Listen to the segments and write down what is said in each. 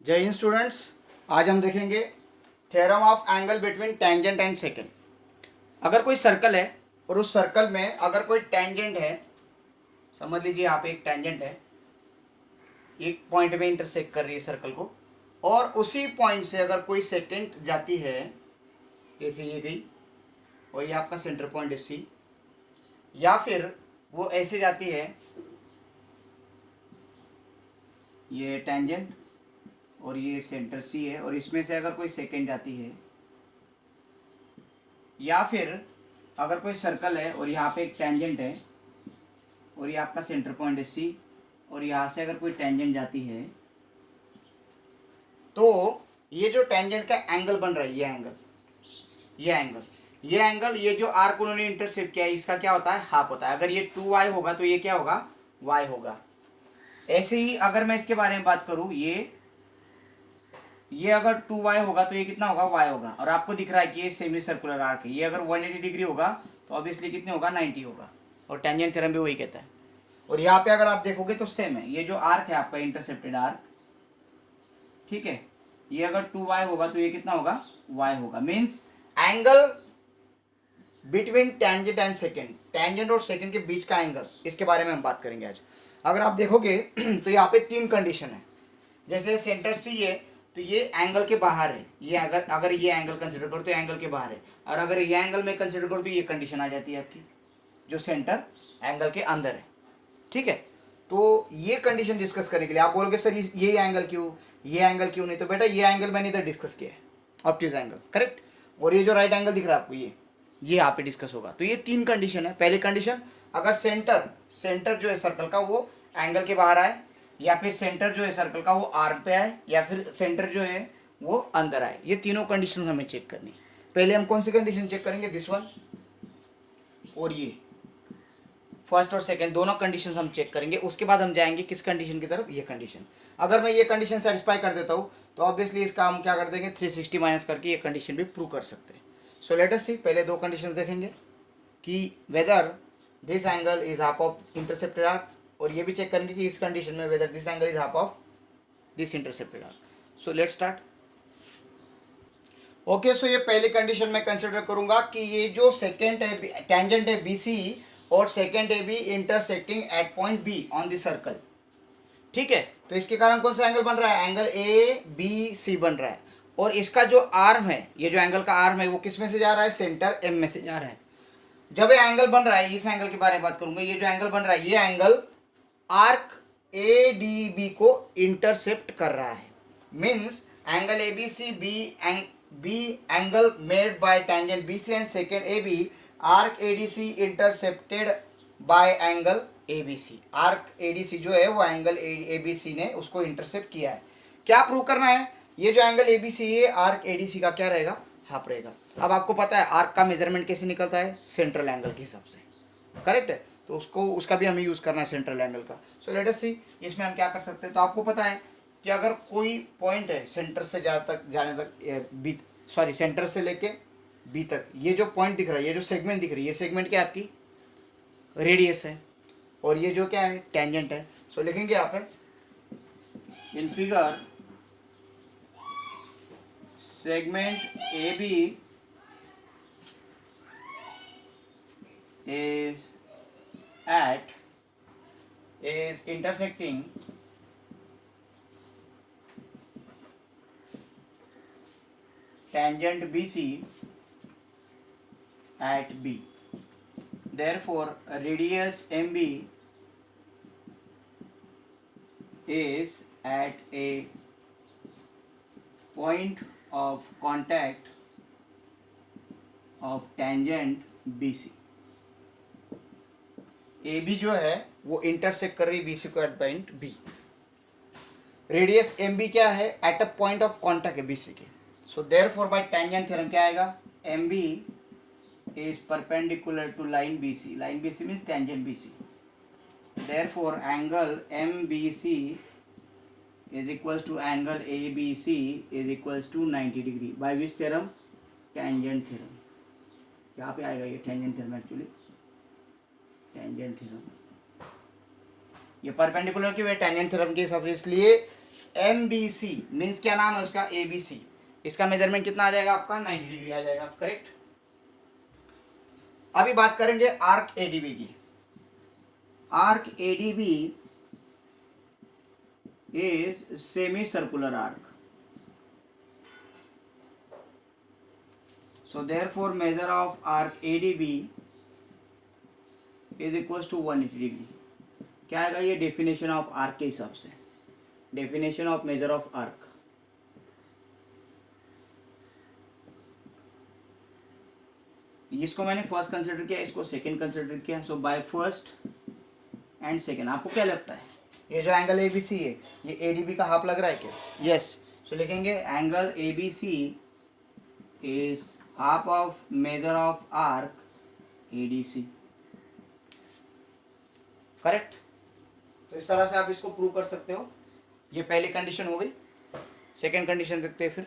जय हिंद स्टूडेंट्स। आज हम देखेंगे theorem of angle between tangent and second. अगर कोई सर्कल है और उस सर्कल में अगर कोई टेंजेंट है, समझ लीजिए यहाँ पे एक टेंजेंट है, एक पॉइंट में इंटरसेक्ट कर रही है सर्कल को, और उसी पॉइंट से अगर कोई सेकेंड जाती है, जैसे ये गई और ये आपका सेंटर पॉइंट है सी, या फिर वो ऐसे जाती है, ये टेंजेंट और ये सेंटर सी है, और इसमें से अगर कोई सेकेंड जाती है, या फिर अगर कोई सर्कल है और यहाँ पे एक टेंजेंट है और ये आपका सेंटर पॉइंट है सी, और यहाँ से अगर कोई टेंजेंट जाती है, तो ये जो टेंजेंट का एंगल बन रहा है, ये जो आर्क उन्होंने इंटरसेप्ट किया है, इसका क्या होता है, हाफ होता है। अगर ये 2y होगा तो ये क्या होगा, y होगा। ऐसे ही अगर मैं इसके बारे में बात करूं, ये अगर 2y होगा तो ये कितना होगा, y होगा। और आपको दिख रहा है कि ये सेमी सर्कुलर आर्क है, ये अगर 180 डिग्री होगा तो ऑब्वियसली कितने होगा, 90 होगा। और टेंजेंट थ्योरम भी वही कहता है। और यहाँ पे अगर आप देखोगे तो सेम है, ये जो आर्क है आपका इंटरसेप्टेड आर्क, ठीक है, ये अगर 2y होगा तो ये कितना होगा, y होगा। Means angle between tangent and second, tangent और सेकेंड के बीच का एंगल, इसके बारे में हम बात करेंगे आज। अगर आप देखोगे तो यहाँ पे 3 कंडीशन है। जैसे सेंटर सी है तो ये एंगल के बाहर है, ये अगर ये एंगल कंसिडर करो तो एंगल के बाहर है, और अगर ये एंगल में कंसिडर करो तो ये कंडीशन आ जाती है आपकी, जो सेंटर एंगल के अंदर है। ठीक है, तो ये कंडीशन डिस्कस करने के लिए आप बोलोगे सर ये एंगल क्यों, ये एंगल क्यों नहीं, तो बेटा ये एंगल मैंने इधर डिस्कस किया है, ऑब्ट्यूज एंगल, करेक्ट। और ये जो राइट एंगल दिख रहा है आपको, ये यहाँ पे डिस्कस होगा। तो ये 3 कंडीशन है। पहली कंडीशन, अगर सेंटर जो है सर्कल का वो एंगल के बाहर आए, या फिर सेंटर जो है सर्कल का वो आर्म पे आए, या फिर सेंटर जो है वो अंदर आए। ये तीनों कंडीशन हमें चेक करनी। पहले हम कौन सी कंडीशन चेक करेंगे, दिस वन, और ये फर्स्ट और सेकंड दोनों कंडीशन हम चेक करेंगे। उसके बाद हम जाएंगे किस कंडीशन की तरफ, ये कंडीशन। अगर मैं ये कंडीशन सेटिस्फाई कर देता हूँ तो ऑब्वियसली इसका हम क्या कर देंगे, 360 माइनस करके ये कंडीशन भी प्रूव कर सकते हैं। सो लेट अस सी, पहले 2 कंडीशन देखेंगे कि whether this angle is half of intercepted arc, और ये भी चेक करेंगे कि इस कंडीशन में whether this angle is half of this intercepted arc. So let's start. Okay, so ये पहली कंडीशन मैं कंसिडर करूंगा कि ये जो सेकेंड है, टेंजेंट है BC, और सेकेंड है be intersecting at point be on the circle. ठीक है, तो इसके कारण कौन सा एंगल बन रहा है, एंगल ABC बन रहा है। और इसका जो आर्म है, ये जो एंगल का आर्म है वो किस में से जा रहा है, सेंटर M में से जा रहा है। जब ये एंगल बन रहा है, इस एंगल के बारे में बात करूंगा, ये जो एंगल बन रहा है, ये एंगल आर्क ADB को इंटरसेप्ट कर रहा है। Means angle ABC B angle made by tangent BC and second AB, arc ADC intercepted by angle ABC। arc ADC जो है वो एंगल ABC ने उसको इंटरसेप्ट किया है। क्या प्रूव करना है, ये जो एंगल ABC है आर्क ADC का क्या रहेगा, हाफ रहेगा। अब आपको पता है आर्क का मेजरमेंट कैसे निकलता है, सेंट्रल एंगल के हिसाब से, करेक्ट है। तो उसका भी हमें यूज करना है सेंट्रल एंगल का। सो लेट अस सी, इसमें हम क्या कर सकते हैं। तो आपको पता है कि अगर कोई पॉइंट है सेंटर से जाने तक बी, सॉरी सेंटर से लेके बी तक, ये जो पॉइंट दिख रहा है, ये जो सेगमेंट दिख रही है, ये सेगमेंट क्या है आपकी, रेडियस है, और ये जो क्या है, टेंजेंट है। सो लिखेंगे यहाँ पे in figure segment AB is intersecting tangent BC at B. Therefore, radius MB is at a point of contact of tangent BC. AB जो है वो इंटरसेक्ट कर रही BC को at point B। Radius MB क्या है, at a point of contact है BC के। So therefore by tangent theorem क्या आएगा, MB is perpendicular to line BC, line BC means tangent BC, therefore angle MBC is equals to angle ABC is equals to 90 degree by which theorem, tangent theorem। यहाँ पे आएगा ये tangent theorem, actually tangent theorem, ये perpendicular की वे tangent theorem के हिसाब से, इसलिए MBC मीन्स क्या नाम है उसका, ABC, इसका मेजरमेंट कितना आ जाएगा आपका 90 डिग्री आ जाएगा, करेक्ट। अभी बात करेंगे आर्क ADB की। Arc ADB is semi circular arc, so therefore measure of arc ADB is equals to 180 degree. क्या आएगा ये डेफिनेशन ऑफ आर्क के हिसाब से, definition of major of arc. इसको मैंने फर्स्ट कंसिडर किया, इसको सेकंड कंसिडर किया, सो बाय फर्स्ट एंड सेकंड आपको क्या लगता है ये जो एंगल ABC है ये ADB का हाफ लग रहा है क्या? यस, सो लिखेंगे angle ABC is half of major of arc ADC, correct. तो इस तरह से आप इसको प्रूव कर सकते हो। ये पहली कंडीशन हो गई। सेकंड कंडीशन देखते हैं फिर।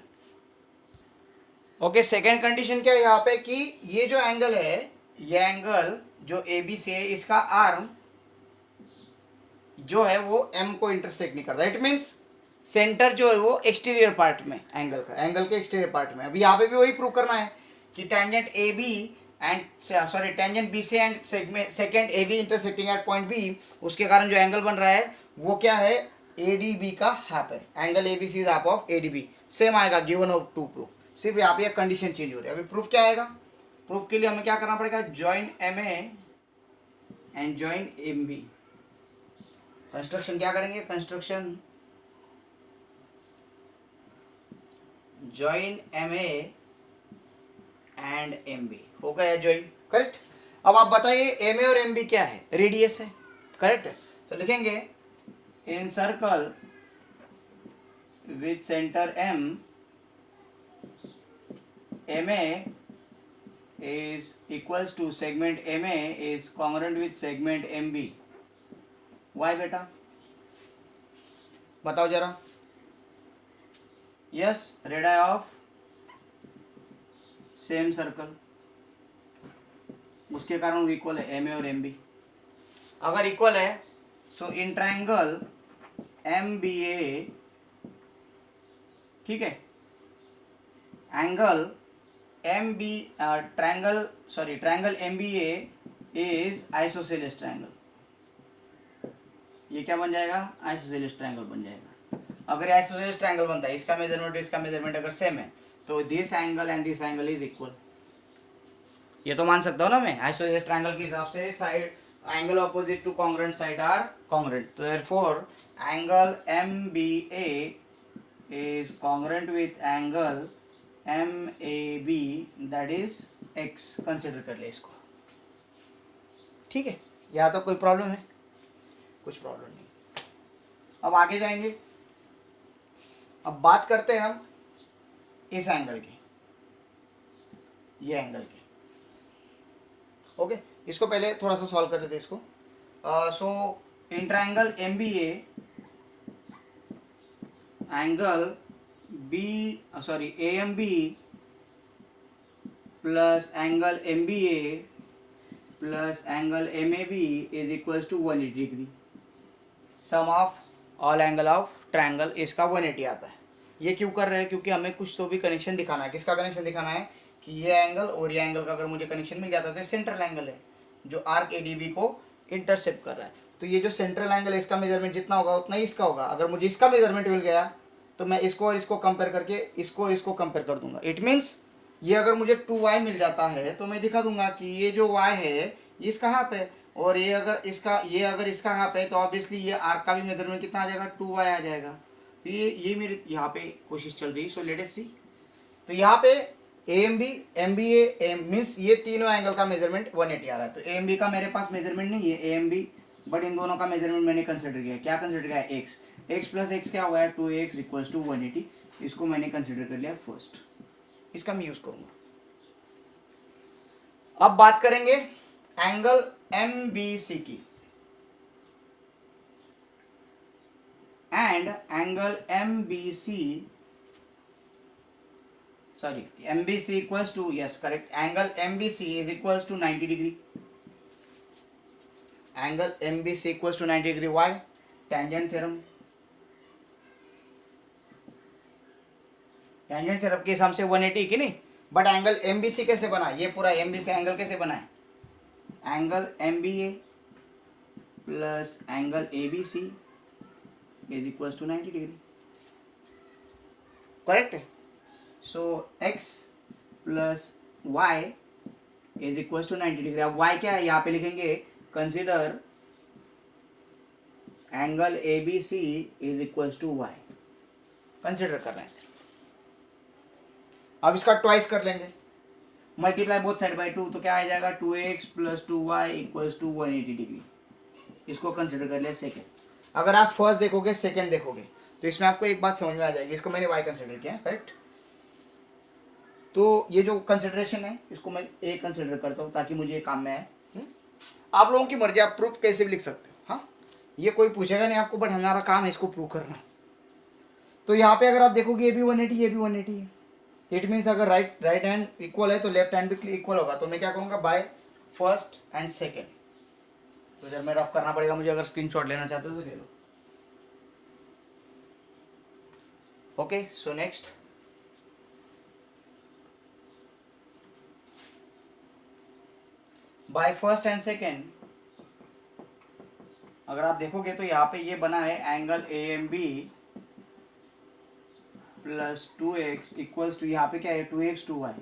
ओके, सेकंड कंडीशन क्या है यहाँ पे कि ये जो एंगल है, ये एंगल जो ABC है इसका आर्म जो है वो M को इंटरसेक्ट नहीं करता। इट मीन्स सेंटर जो है वो एक्सटीरियर पार्ट में एंगल का, एंगल के एक्सटीरियर पार्ट में। अभी यहाँ पे भी वही प्रूव करना है कि tangent AB and tangent BC and second AB intersecting at point B, उसके कारण जो एंगल बन रहा है वो क्या है, ADB का हाफ है। Angle ABC is half of ADB, same आएगा गिवन ऑफ टू प्रूफ। सिर्फ यहाँ पे कंडीशन चेंज हो रही है। अभी प्रूफ क्या आएगा, प्रूफ के लिए हमें क्या करना पड़ेगा, join MA and join MB। Construction क्या करेंगे, construction join MA and MB हो गया जॉइन, करेक्ट। अब आप बताइए MA और MB क्या है, रेडियस है, करेक्ट। तो लिखेंगे in circle with centre M, MA is equals to segment MA is congruent with segment MB। Why बेटा, बताओ जरा। Yes, radius of same circle, उसके कारण इक्वल है MA और MB। अगर इक्वल है सो इन ट्रायंगल MBA, ठीक है, angle triangle MBA is isosceles triangle. ये क्या बन जाएगा, आइसोसेलेस ट्रायंगल बन जाएगा। अगर आइसोसेलेस ट्रायंगल बनता है, इसका मेजरमेंट इसका मेजरमेंट अगर सेम है तो this angle and this angle is equal. ये तो मान सकता हूँ ना मैं, आइसोसेलेस ट्रायंगल के हिसाब से side angle opposite to congruent side are congruent. तो therefore angle MBA is congruent with angle MAB that is X। Consider कर ले इसको, ठीक है। यहाँ तो कोई प्रॉब्लम है, कुछ प्रॉब्लम नहीं। अब आगे जाएंगे। अब बात करते हैं हम इस एंगल की, ये एंगल की। ओके, इसको पहले थोड़ा सा सॉल्व कर देते हैं इसको। So in triangle MBA angle AMB plus angle MBA plus angle MAB is equals to 180 degree. Sum of all angle of triangle इसका 180 आता है। ये क्यों कर रहे हैं, क्योंकि हमें कुछ तो भी कनेक्शन दिखाना है। किसका कनेक्शन दिखाना है कि ये एंगल और ये एंगल का अगर मुझे कनेक्शन मिल जाता है तो सेंट्रल एंगल है जो आर्क ADB को इंटरसेप्ट कर रहा है। तो ये जो सेंट्रल एंगल है इसका मेजरमेंट जितना होगा उतना ही इसका होगा। अगर मुझे इसका मेजरमेंट मिल गया तो मैं इसको और इसको कंपेयर करके इसको और इसको कंपेयर कर दूंगा। इट मीन्स ये अगर मुझे 2y मिल जाता है तो मैं दिखा दूंगा कि ये जो y है ये इसका हाफ है, और ये अगर इसका हाफ है तो ऑब्वियसली ये आर्क का भी मेजरमेंट कितना आ जाएगा, 2y आ जाएगा। तो ये मेरी यहाँ पे कोशिश चल रही है। सो लेट अस सी। तो यहाँ पे AMB MBA मीन्स ये तीनों एंगल का मेजरमेंट 180 आ रहा है। तो AMB का मेरे पास मेजरमेंट नहीं है AMB, बट इन दोनों का मेजरमेंट मैंने कंसिडर किया। क्या कंसिडर किया, x प्लस x क्या हुआ है 2x इक्वल्स टू 180। इसको मैंने कंसिडर कर लिया फर्स्ट, इसका मैं यूज करूंगा। अब बात करेंगे एंगल MBC की and angle MBC equals to, yes correct, angle MBC is equals to 90 degree. Angle MBC equals to 90 degree. Why, tangent theorem. Tangent theorem के हिसाब से 180 की नहीं, बट एंगल एमबीसी कैसे बना, ये पूरा एमबीसी एंगल कैसे बना है, angle MBA plus angle ABC is equal to 90 degree, correct है। So x plus y is equal to 90 degree. अब y क्या है, यहाँ पे लिखेंगे consider angle ABC is equal to y, consider करना है सिर्फ। अब इसका ट्वाइस कर लेंगे, मल्टीप्लाई बोथ साइड बाई 2, तो क्या आ जाएगा 2x plus 2y equals to 180 degree. इसको कंसिडर कर लिया सेकेंड। अगर आप फर्स्ट देखोगे सेकेंड देखोगे तो इसमें आपको एक बात समझ में आ जाएगी, इसको मैंने y कंसिडर किया, करेक्ट। तो ये जो कंसिडरेशन है इसको मैं a कंसिडर करता हूँ ताकि मुझे ये काम में आए। आप लोगों की मर्जी, आप प्रूफ कैसे भी लिख सकते हो, हाँ, ये कोई पूछेगा नहीं आपको, बट हमारा काम है इसको प्रूव करना। तो यहाँ पे अगर आप देखोगे ये भी 180 ये भी 180 है, इट मीन्स अगर राइट हैंड इक्वल है तो लेफ्ट हैंड भी इक्वल होगा। तो मैं क्या कहूँगा, बाय फर्स्ट एंड सेकेंड। तो जब मैं रफ करना पड़ेगा मुझे, अगर स्क्रीनशॉट लेना चाहते हो तो ले लो। Okay, so next by first and second अगर आप देखोगे तो यहाँ पे ये बना है angle A M B plus 2x equals to, यहाँ पे क्या है 2x 2y,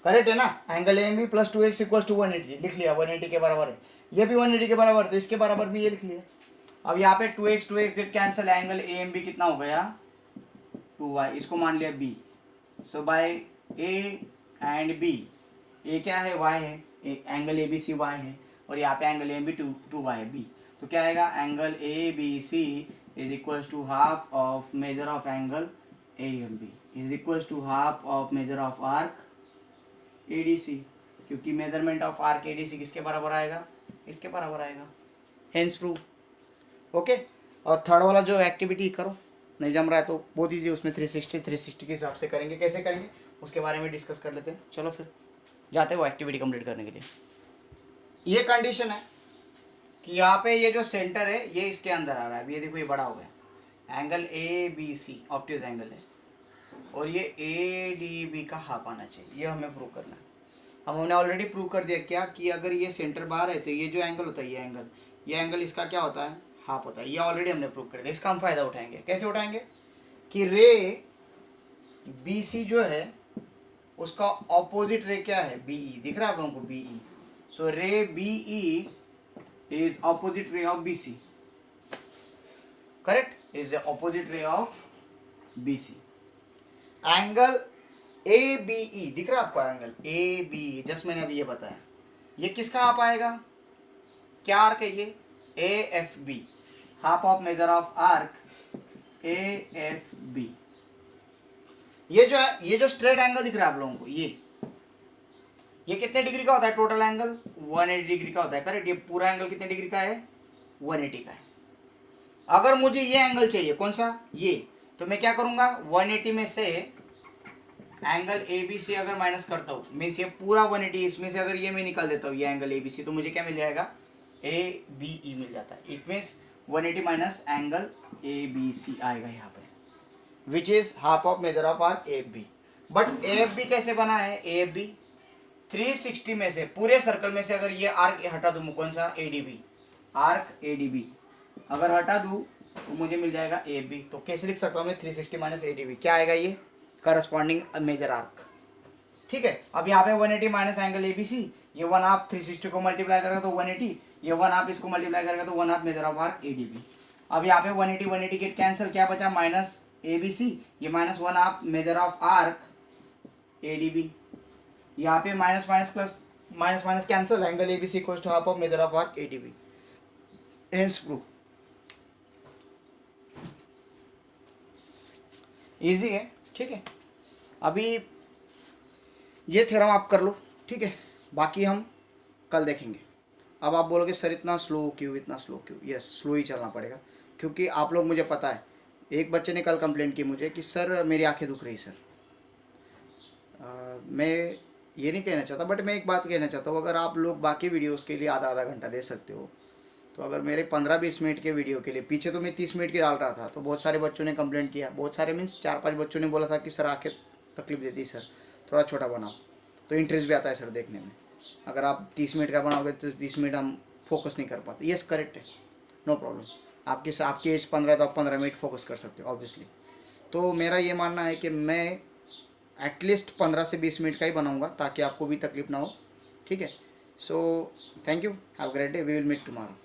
करेक्ट है ना। Angle A M B plus 2x equals to 180 लिख लिया, 180 के बराबर है, ये भी 180 के बराबर है, तो इसके बराबर भी ये लिख लिया। अब यहाँ पे 2x cancel, angle A M B कितना हो गया 2y, इसको मान लिया b। So by a and b, a क्या है y है, angle A B C y है, और यहाँ पे एंगल ए बी 2y है b, तो क्या आएगा angle A B C is equal to half of major of angle A M B is equal to half of major of arc A D C, क्योंकि measurement of arc A D C किसके बराबर आएगा, इसके बराबर आएगा, hence prove. Okay, और third वाला जो एक्टिविटी करो, नहीं जम रहा है तो बहुत ईजी, उसमें 360 के हिसाब से करेंगे, कैसे करेंगे उसके बारे में डिस्कस कर लेते हैं। चलो फिर जाते हैं वो एक्टिविटी कंप्लीट करने के लिए। ये कंडीशन है कि यहाँ पे ये जो सेंटर है ये इसके अंदर आ रहा है, ये देखो ये बड़ा हो गया, angle A B C obtuse angle है, और ये ए डी बी का हाफ आना चाहिए, ये हमें प्रूव करना है। हमने ऑलरेडी प्रूव कर दिया क्या, कि अगर ये सेंटर बाहर है तो ये जो एंगल होता है ये एंगल इसका क्या होता है, हाफ होता है, ये ऑलरेडी हमने प्रूव कर दिया। इसका हम फायदा उठाएंगे, कैसे उठाएंगे कि रे बी सी जो है उसका ऑपोजिट रे क्या है, बी ई, दिख रहा है आप लोगों को B E, so ray B E is opposite ray of BC, correct, is the opposite ray of BC। Angle ABE दिख रहा है आपको, एंगल ABE जस्ट मैंने अभी ये बताया, ये किसका हाफ आएगा, क्या आर्क है ये, AFB, half of major of arc AFB। ये जो है, ये जो स्ट्रेट एंगल दिख रहा है आप लोगों को, ये कितने डिग्री का होता है, टोटल एंगल 180 डिग्री का होता है, करेक्ट। ये पूरा एंगल कितने डिग्री का है, 180 का है। अगर मुझे ये एंगल चाहिए, कौन सा, ये, तो मैं क्या करूंगा, 180 में से एंगल ए बी सी अगर माइनस करता हूँ, मीन्स ये पूरा 180, इसमें से अगर ये मैं निकाल देता हूँ ये एंगल ए बी सी, तो मुझे क्या मिल जाएगा, ए बी ई मिल जाता है। It means 180 minus angle A B C आएगा यहाँ पे, which is half of major of arc A F B. But A F B कैसे बना है, ए एफ बी 360 में से, पूरे सर्कल में से अगर ये आर्क हटा दूं, कौन सा, एडीबी, आर्क एडीबी अगर हटा दूं तो मुझे मिल जाएगा एबी। तो कैसे लिख सकता हूं मैं, 360 माइनस एडीबी, क्या आएगा, ये करस्पॉन्डिंग मेजर आर्क, ठीक है। अब यहाँ पे 180 माइनस एंगल एबीसी, ये 1/2 360 को मल्टीप्लाई करेगा तो 180, ये 1/2 इसको मल्टीप्लाई करेगा तो 1/2 मेजर ऑफ आर्क एडीबी। अब यहाँ पे 180 गेट कैंसिल, क्या बचा, माइनस एबीसी, ये minus 1/2 major of arc ADB, यहाँ पे minus minus plus minus minus cancel, angle ABC equals to half of major of arc ADB, hence proof. Easy है, ठीक है। अभी ये थ्योरम आप कर लो, ठीक है, बाकी हम कल देखेंगे। अब आप बोलोगे सर इतना स्लो क्यों, इतना स्लो क्यों, यस स्लो ही चलना पड़ेगा, क्योंकि आप लोग, मुझे पता है, एक बच्चे ने कल कंप्लेंट की मुझे कि सर मेरी आंखें दुख रही सर। मैं ये नहीं कहना चाहता, बट मैं एक बात कहना चाहता हूँ, अगर आप लोग बाकी वीडियोस के लिए आधा आधा घंटा दे सकते हो तो अगर मेरे 15-20 मिनट के वीडियो के लिए, पीछे तो मैं 30 मिनट की डाल रहा था, तो बहुत सारे बच्चों ने कंप्लेंट किया, बहुत सारे मीन्स 4-5 बच्चों ने बोला था कि सर आंखें तकलीफ देती है सर, थोड़ा छोटा बनाओ, तो इंटरेस्ट भी आता है सर देखने में। अगर आप 30 मिनट का बनाओगे तो 30 मिनट हम फोकस नहीं कर पाते। यस करेक्ट है, नो प्रॉब्लम। आपकी एज 15 है तो आप 15 मिनट फोकस कर सकते हो ऑब्वियसली। तो मेरा ये मानना है कि मैं एटलीस्ट 15 से 20 मिनट का ही बनाऊंगा ताकि आपको भी तकलीफ ना हो, ठीक है। So thank you, have a great day, we will meet tomorrow.